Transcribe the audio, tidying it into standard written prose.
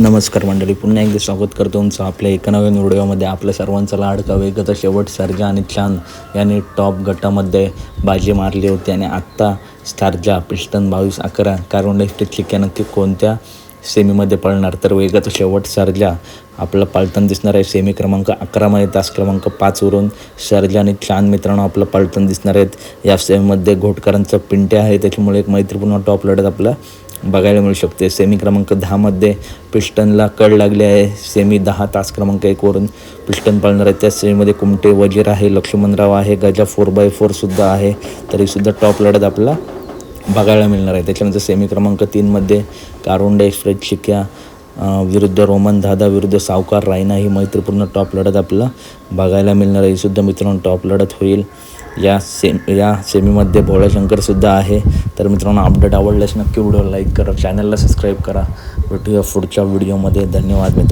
नमस्कार मंडळी, पुन्हा एकदा स्वागत करतो तुमचं आपल्या एका नवीन व्हिडिओमध्ये. आपल्या सर्वांचा लाडका वेगाचा शेवट सर्जा आणि चांद यांनी टॉप गटामध्ये बाजी मारली होती. आणि आत्ता शारजा पिस्टन 22-11 कारवंडे चिक्या नक्की कोणत्या सेमीमध्ये पळणार, तर वेगाचा शेवट सर्जा आपलं पळताना दिसणार आहे. सेमी क्रमांक 11मध्ये तास क्रमांक 5वरून सर्जा आणि चांद मित्रांनो आपलं पळताना दिसणार आहेत. या सेमीमध्ये घोटकरांचं पिंटे आहे, त्याच्यामुळे एक मैत्रीपूर्ण टॉप लढत आपलं बघायला मिळू शकते. सेमी क्रमांक 10मध्ये पिस्टनला कड लागली आहे. सेमी 10 तास क्रमांक 1वरून पिस्टन पळणार आहे. त्या सेमीमध्ये कुमटे वजीर आहे, लक्ष्मणराव आहे, गजा 4x4 सुद्धा आहे. तरीसुद्धा टॉप लढत आपला बघायला मिळणार आहे. त्याच्यानंतर सेमी क्रमांक 3मध्ये कारवंडे एक्सप्रेस चिक्या विरुद्ध रोमन दादा विरुद्ध सावकार रायना ही मैत्रीपूर्ण टॉप लढत आपला बघायला मिळणार आहे. ही सुद्धा मित्रांनो टॉप लढत होईल. या सेमीमध्ये भोळाशंकरसुद्धा आहे. तर मित्रांनो, अपडेट आवडल्यास नक्की व्हिडिओ लाईक करा, चॅनलला सबस्क्राईब करा. भेटूया पुढच्या व्हिडिओमध्ये. धन्यवाद मित्रांनो.